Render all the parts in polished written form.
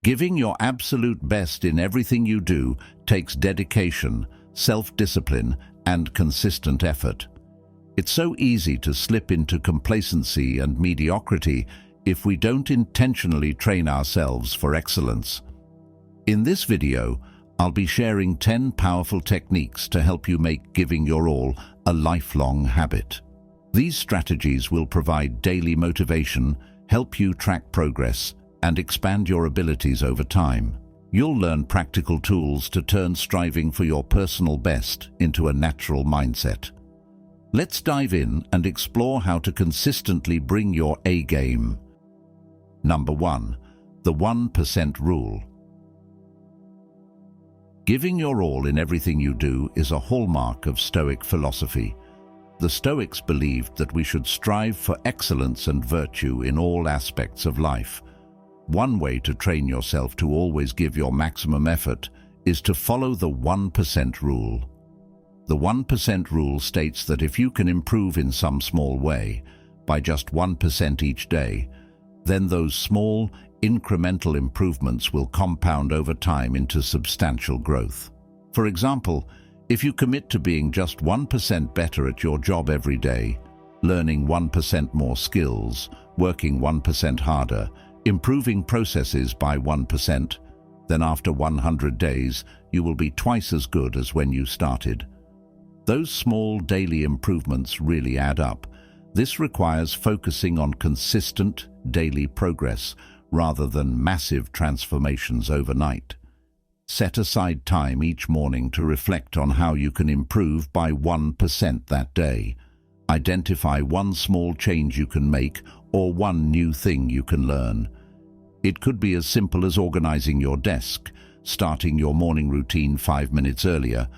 Giving your absolute best in everything you do takes dedication, self-discipline, and consistent effort. It's so easy to slip into complacency and mediocrity if we don't intentionally train ourselves for excellence. In this video, I'll be sharing 10 powerful techniques to help you make giving your all a lifelong habit. These strategies will provide daily motivation, help you track progress, and expand your abilities over time. You'll learn practical tools to turn striving for your personal best into a natural mindset. Let's dive in and explore how to consistently bring your A game. Number 1. The 1% rule. Giving your all in everything you do is a hallmark of Stoic philosophy. The Stoics believed that we should strive for excellence and virtue in all aspects of life. One way to train yourself to always give your maximum effort is to follow the 1% rule. The 1% rule states that if you can improve in some small way, by just 1% each day, then those small, incremental improvements will compound over time into substantial growth. For example, if you commit to being just 1% better at your job every day, learning 1% more skills, working 1% harder, improving processes by 1%, then after 100 days, you will be twice as good as when you started. Those small daily improvements really add up. This requires focusing on consistent daily progress rather than massive transformations overnight. Set aside time each morning to reflect on how you can improve by 1% that day. Identify one small change you can make or one new thing you can learn. It could be as simple as organizing your desk, starting your morning routine 5 minutes earlier,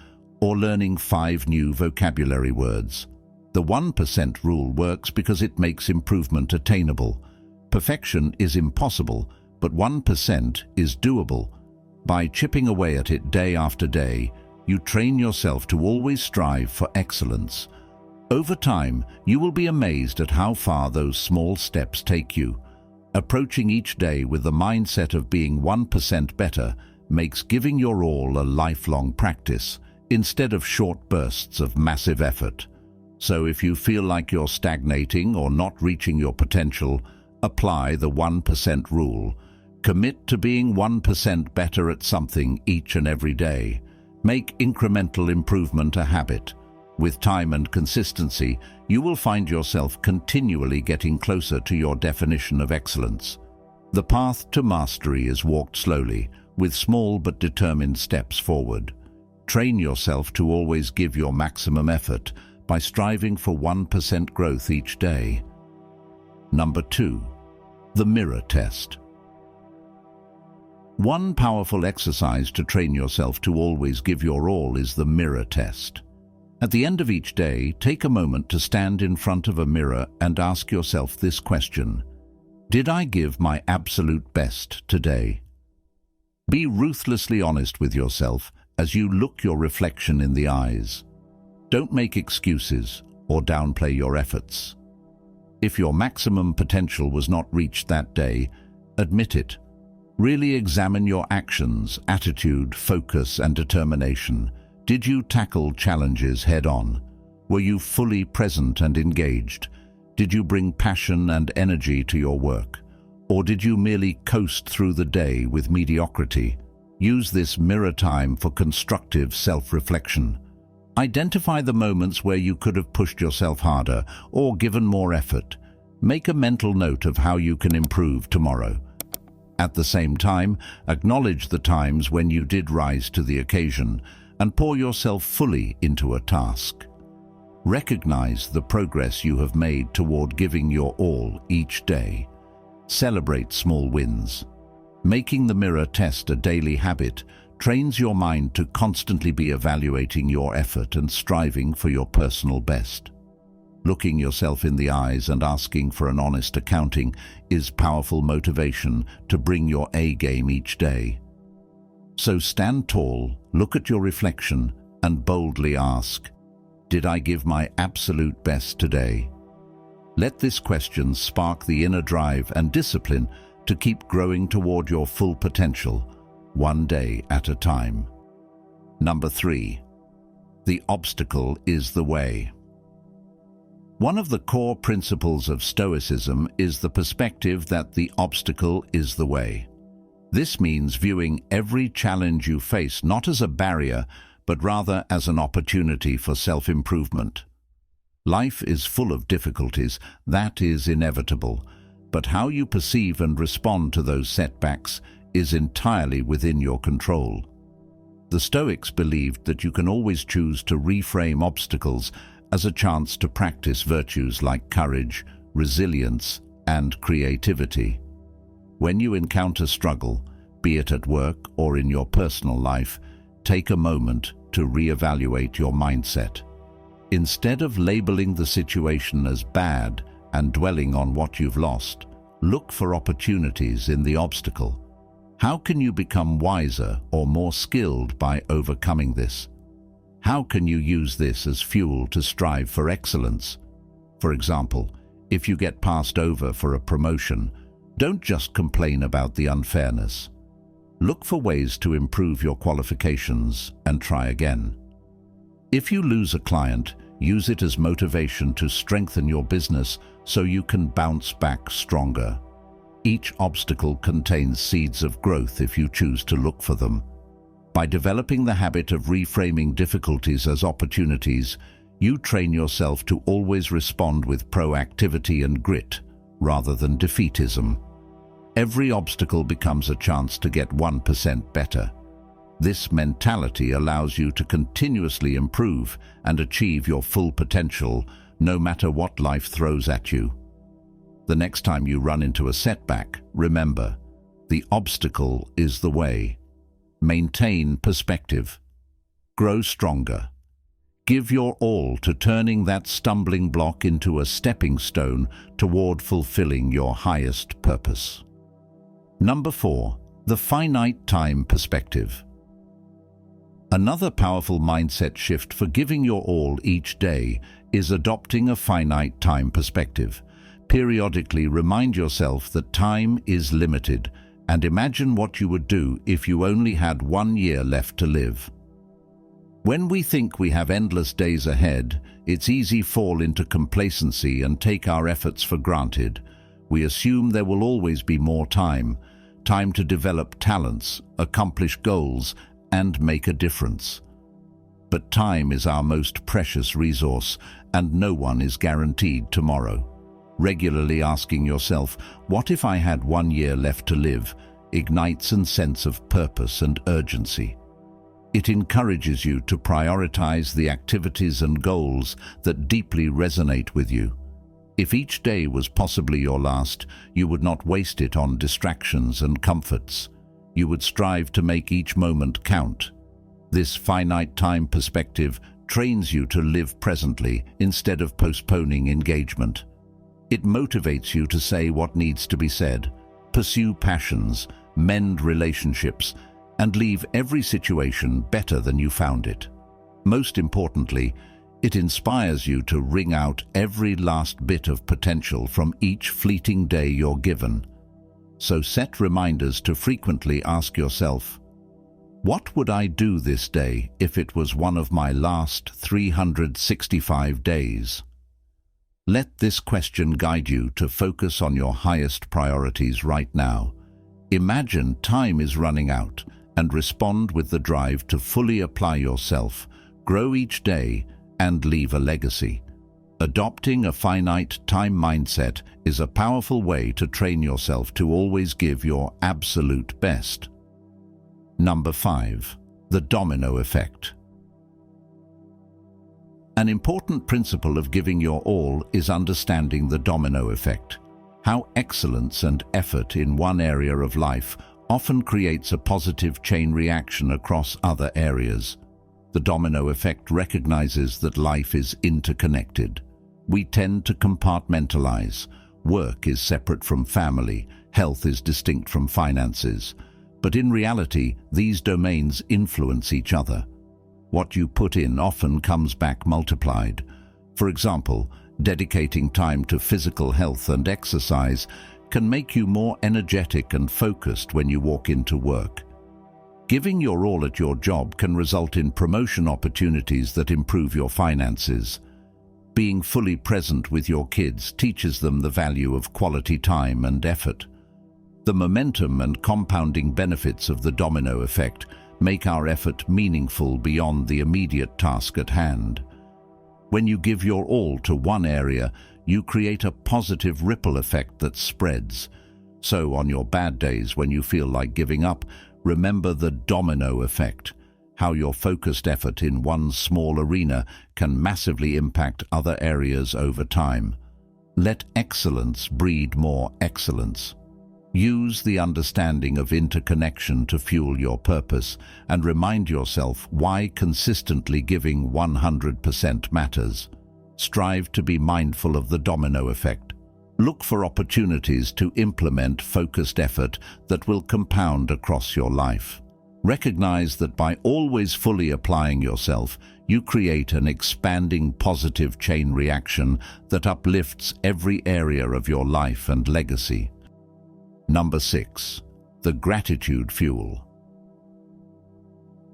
or learning 5 new vocabulary words. The 1% rule works because it makes improvement attainable. Perfection is impossible, but 1% is doable. By chipping away at it day after day, you train yourself to always strive for excellence. Over time, you will be amazed at how far those small steps take you. Approaching each day with the mindset of being 1% better makes giving your all a lifelong practice, instead of short bursts of massive effort. So if you feel like you're stagnating or not reaching your potential, apply the 1% rule. Commit to being 1% better at something each and every day. Make incremental improvement a habit. With time and consistency, you will find yourself continually getting closer to your definition of excellence. The path to mastery is walked slowly, with small but determined steps forward. Train yourself to always give your maximum effort by striving for 1% growth each day. Number 2. The mirror test. One powerful exercise to train yourself to always give your all is the mirror test. At the end of each day, take a moment to stand in front of a mirror and ask yourself this question: did I give my absolute best today? Be ruthlessly honest with yourself as you look your reflection in the eyes. Don't make excuses or downplay your efforts. If your maximum potential was not reached that day, admit it. Really examine your actions, attitude, focus, and determination. Did you tackle challenges head-on? Were you fully present and engaged? Did you bring passion and energy to your work? Or did you merely coast through the day with mediocrity? Use this mirror time for constructive self-reflection. Identify the moments where you could have pushed yourself harder or given more effort. Make a mental note of how you can improve tomorrow. At the same time, acknowledge the times when you did rise to the occasion and pour yourself fully into a task. Recognize the progress you have made toward giving your all each day. Celebrate small wins. Making the mirror test a daily habit trains your mind to constantly be evaluating your effort and striving for your personal best. Looking yourself in the eyes and asking for an honest accounting is powerful motivation to bring your A game each day. So stand tall, look at your reflection, and boldly ask, did I give my absolute best today? Let this question spark the inner drive and discipline to keep growing toward your full potential, one day at a time. Number 3. The obstacle is the way. One of the core principles of Stoicism is the perspective that the obstacle is the way. This means viewing every challenge you face not as a barrier, but rather as an opportunity for self-improvement. Life is full of difficulties, that is inevitable, but how you perceive and respond to those setbacks is entirely within your control. The Stoics believed that you can always choose to reframe obstacles as a chance to practice virtues like courage, resilience, and creativity. When you encounter struggle, be it at work or in your personal life, take a moment to reevaluate your mindset. Instead of labeling the situation as bad and dwelling on what you've lost, look for opportunities in the obstacle. How can you become wiser or more skilled by overcoming this? How can you use this as fuel to strive for excellence? For example, if you get passed over for a promotion, don't just complain about the unfairness. Look for ways to improve your qualifications and try again. If you lose a client, use it as motivation to strengthen your business so you can bounce back stronger. Each obstacle contains seeds of growth if you choose to look for them. By developing the habit of reframing difficulties as opportunities, you train yourself to always respond with proactivity and grit, rather than defeatism. Every obstacle becomes a chance to get 1% better. This mentality allows you to continuously improve and achieve your full potential, no matter what life throws at you. The next time you run into a setback, remember, the obstacle is the way. Maintain perspective. Grow stronger. Give your all to turning that stumbling block into a stepping stone toward fulfilling your highest purpose. Number 4. The finite time perspective. Another powerful mindset shift for giving your all each day is adopting a finite time perspective. Periodically remind yourself that time is limited and imagine what you would do if you only had 1 year left to live. When we think we have endless days ahead, it's easy to fall into complacency and take our efforts for granted. We assume there will always be more time to develop talents, accomplish goals, and make a difference. But time is our most precious resource, and no one is guaranteed tomorrow. Regularly asking yourself, what if I had 1 year left to live, ignites a sense of purpose and urgency. It encourages you to prioritize the activities and goals that deeply resonate with you. If each day was possibly your last, you would not waste it on distractions and comforts. You would strive to make each moment count. This finite time perspective trains you to live presently instead of postponing engagement. It motivates you to say what needs to be said, pursue passions, mend relationships, and leave every situation better than you found it. Most importantly, it inspires you to wring out every last bit of potential from each fleeting day you're given. So set reminders to frequently ask yourself, what would I do this day if it was one of my last 365 days? Let this question guide you to focus on your highest priorities right now. Imagine time is running out and respond with the drive to fully apply yourself, grow each day, and leave a legacy. Adopting a finite time mindset is a powerful way to train yourself to always give your absolute best. Number 5. The Domino Effect. An important principle of giving your all is understanding the domino effect. How excellence and effort in one area of life often creates a positive chain reaction across other areas. The domino effect recognizes that life is interconnected. We tend to compartmentalize. Work is separate from family, health is distinct from finances. But in reality, these domains influence each other. What you put in often comes back multiplied. For example, dedicating time to physical health and exercise can make you more energetic and focused when you walk into work. Giving your all at your job can result in promotion opportunities that improve your finances. Being fully present with your kids teaches them the value of quality time and effort. The momentum and compounding benefits of the domino effect make our effort meaningful beyond the immediate task at hand. When you give your all to one area, you create a positive ripple effect that spreads. So on your bad days when you feel like giving up, remember the domino effect, how your focused effort in one small arena can massively impact other areas over time. Let excellence breed more excellence. Use the understanding of interconnection to fuel your purpose and remind yourself why consistently giving 100% matters. Strive to be mindful of the domino effect. Look for opportunities to implement focused effort that will compound across your life. Recognize that by always fully applying yourself, you create an expanding positive chain reaction that uplifts every area of your life and legacy. Number 6. The gratitude fuel.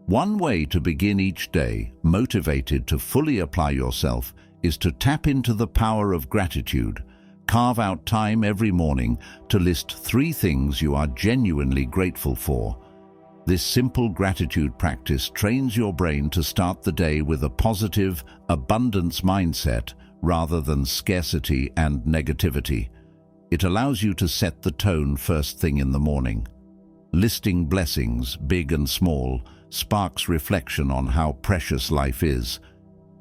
One way to begin each day, motivated to fully apply yourself, is to tap into the power of gratitude. Carve out time every morning to list 3 things you are genuinely grateful for. This simple gratitude practice trains your brain to start the day with a positive, abundance mindset rather than scarcity and negativity. It allows you to set the tone first thing in the morning. Listing blessings, big and small, sparks reflection on how precious life is.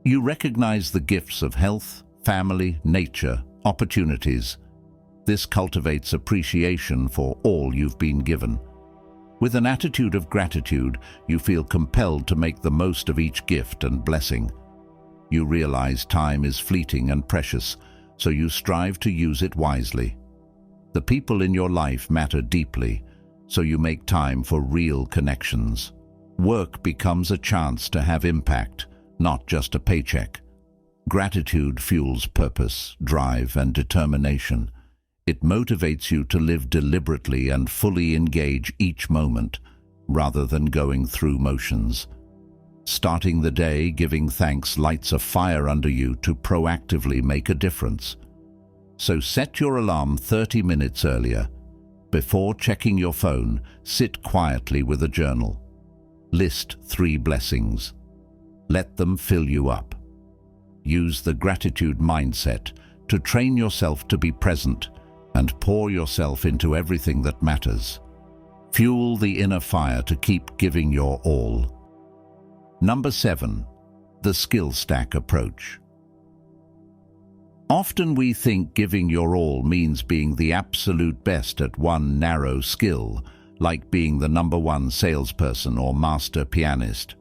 You recognize the gifts of health, family, nature, opportunities. This cultivates appreciation for all you've been given. With an attitude of gratitude, you feel compelled to make the most of each gift and blessing. You realize time is fleeting and precious, so you strive to use it wisely. The people in your life matter deeply, so you make time for real connections. Work becomes a chance to have impact, not just a paycheck. Gratitude fuels purpose, drive, and determination. It motivates you to live deliberately and fully engage each moment, rather than going through motions. Starting the day giving thanks lights a fire under you to proactively make a difference. So set your alarm 30 minutes earlier. Before checking your phone, sit quietly with a journal. List 3 blessings. Let them fill you up. Use the gratitude mindset to train yourself to be present and pour yourself into everything that matters. Fuel the inner fire to keep giving your all. Number 7. The skill stack approach. Often we think giving your all means being the absolute best at one narrow skill, like being the #1 salesperson or master pianist.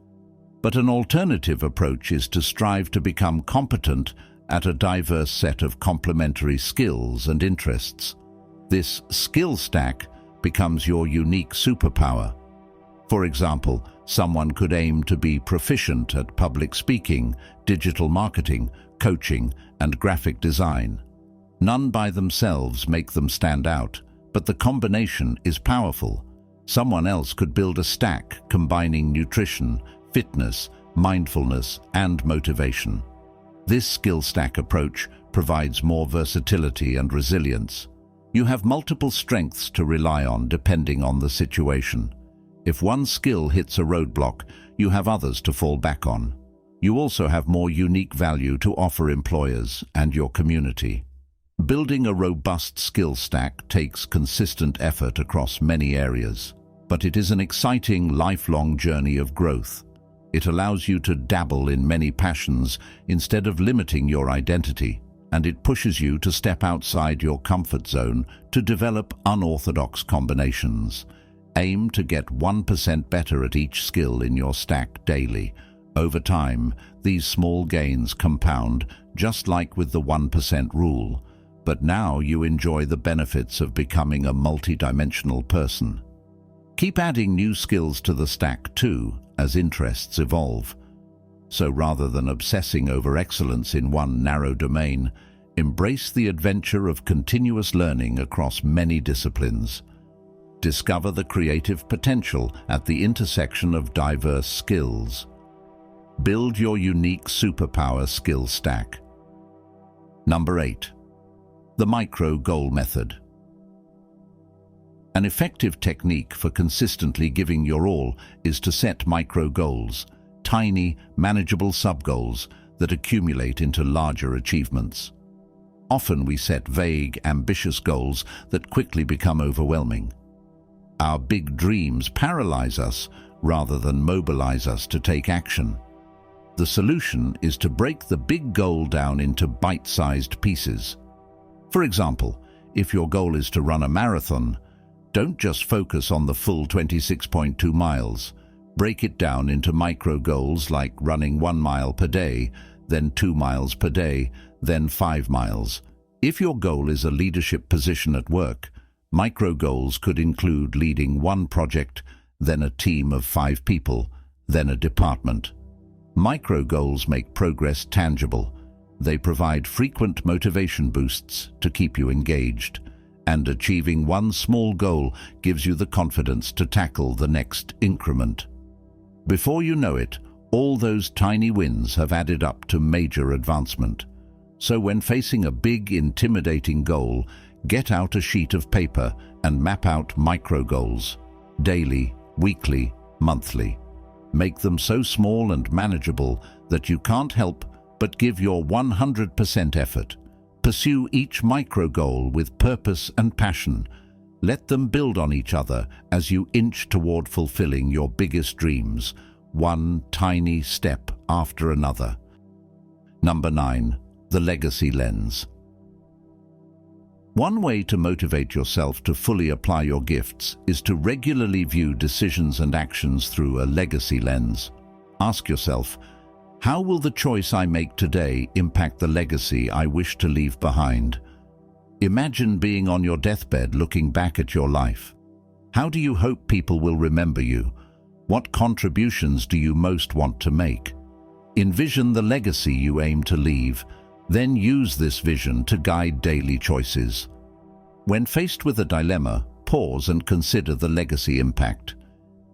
But an alternative approach is to strive to become competent at a diverse set of complementary skills and interests. This skill stack becomes your unique superpower. For example, someone could aim to be proficient at public speaking, digital marketing, coaching, and graphic design. None by themselves make them stand out, but the combination is powerful. Someone else could build a stack combining nutrition, fitness, mindfulness, and motivation. This skill stack approach provides more versatility and resilience. You have multiple strengths to rely on depending on the situation. If one skill hits a roadblock, you have others to fall back on. You also have more unique value to offer employers and your community. Building a robust skill stack takes consistent effort across many areas, but it is an exciting, lifelong journey of growth. It allows you to dabble in many passions instead of limiting your identity, and it pushes you to step outside your comfort zone to develop unorthodox combinations. Aim to get 1% better at each skill in your stack daily. Over time, these small gains compound, just like with the 1% rule. But now you enjoy the benefits of becoming a multidimensional person. Keep adding new skills to the stack too, as interests evolve. So rather than obsessing over excellence in one narrow domain, Embrace the adventure of continuous learning across many disciplines. Discover the creative potential at the intersection of diverse skills. Build your unique superpower skill stack. Number 8. The micro-goal method. An effective technique for consistently giving your all is to set micro-goals, tiny, manageable sub-goals that accumulate into larger achievements. Often we set vague, ambitious goals that quickly become overwhelming. Our big dreams paralyze us rather than mobilize us to take action. The solution is to break the big goal down into bite-sized pieces. For example, if your goal is to run a marathon, don't just focus on the full 26.2 miles. Break it down into micro goals like running 1 mile per day, then 2 miles per day, then 5 miles. If your goal is a leadership position at work, micro goals could include leading one project, then a team of 5 people, then a department. Micro goals make progress tangible. They provide frequent motivation boosts to keep you engaged, and achieving one small goal gives you the confidence to tackle the next increment. Before you know it, all those tiny wins have added up to major advancement. So when facing a big, intimidating goal, get out a sheet of paper and map out micro goals, daily, weekly, monthly. Make them so small and manageable that you can't help but give your 100% effort. Pursue each micro goal with purpose and passion. Let them build on each other as you inch toward fulfilling your biggest dreams, one tiny step after another. Number 9. The legacy lens. One way to motivate yourself to fully apply your gifts is to regularly view decisions and actions through a legacy lens. Ask yourself, how will the choice I make today impact the legacy I wish to leave behind? Imagine being on your deathbed looking back at your life. How do you hope people will remember you? What contributions do you most want to make? Envision the legacy you aim to leave, then use this vision to guide daily choices. When faced with a dilemma, pause and consider the legacy impact.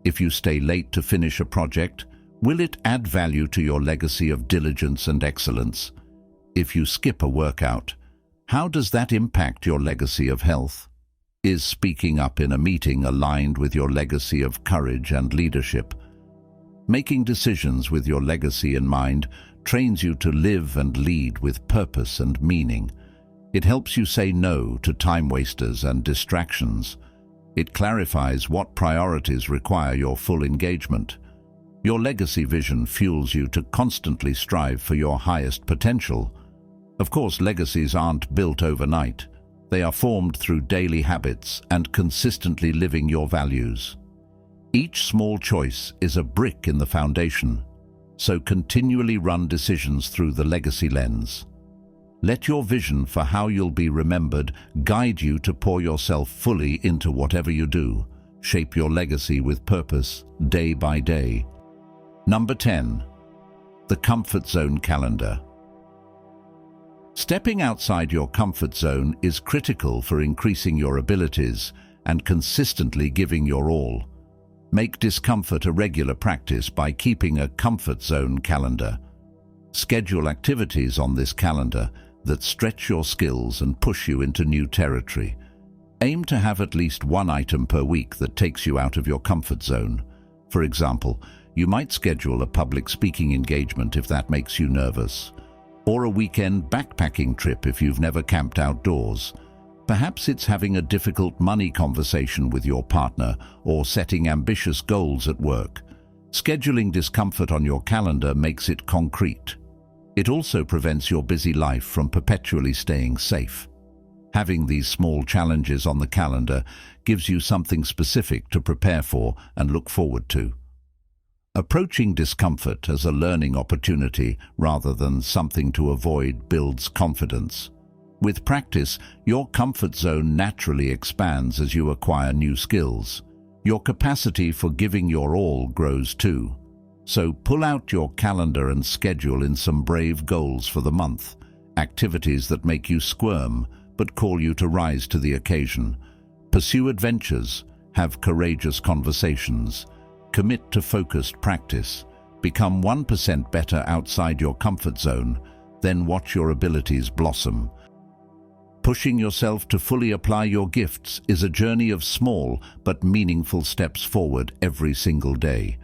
If you stay late to finish a project, will it add value to your legacy of diligence and excellence? If you skip a workout, how does that impact your legacy of health? Is speaking up in a meeting aligned with your legacy of courage and leadership? Making decisions with your legacy in mind trains you to live and lead with purpose and meaning. It helps you say no to time wasters and distractions. It clarifies what priorities require your full engagement. Your legacy vision fuels you to constantly strive for your highest potential. Of course, legacies aren't built overnight. They are formed through daily habits and consistently living your values. Each small choice is a brick in the foundation, so continually run decisions through the legacy lens. Let your vision for how you'll be remembered guide you to pour yourself fully into whatever you do. Shape your legacy with purpose, day by day. Number 10. The comfort zone calendar. Stepping outside your comfort zone is critical for increasing your abilities and consistently giving your all. Make discomfort a regular practice by keeping a comfort zone calendar. Schedule activities on this calendar that stretch your skills and push you into new territory. Aim to have at least one item per week that takes you out of your comfort zone. For example, you might schedule a public speaking engagement if that makes you nervous, or a weekend backpacking trip if you've never camped outdoors. Perhaps it's having a difficult money conversation with your partner or setting ambitious goals at work. Scheduling discomfort on your calendar makes it concrete. It also prevents your busy life from perpetually staying safe. Having these small challenges on the calendar gives you something specific to prepare for and look forward to. Approaching discomfort as a learning opportunity rather than something to avoid builds confidence. With practice, your comfort zone naturally expands as you acquire new skills. Your capacity for giving your all grows too. So pull out your calendar and schedule in some brave goals for the month. activities that make you squirm but call you to rise to the occasion. Pursue adventures, have courageous conversations, commit to focused practice, become 1% better outside your comfort zone, then watch your abilities blossom. Pushing yourself to fully apply your gifts is a journey of small but meaningful steps forward every single day.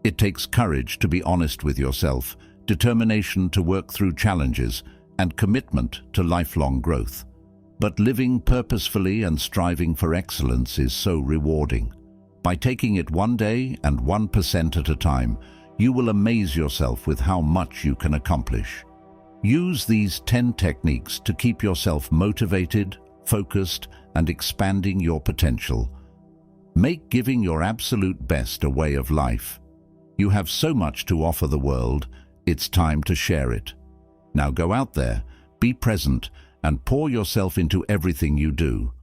It takes courage to be honest with yourself, determination to work through challenges, and commitment to lifelong growth. But living purposefully and striving for excellence is so rewarding. By taking it one day and 1% at a time, you will amaze yourself with how much you can accomplish. Use these 10 techniques to keep yourself motivated, focused, and expanding your potential. Make giving your absolute best a way of life. You have so much to offer the world, it's time to share it. Now go out there, be present, and pour yourself into everything you do.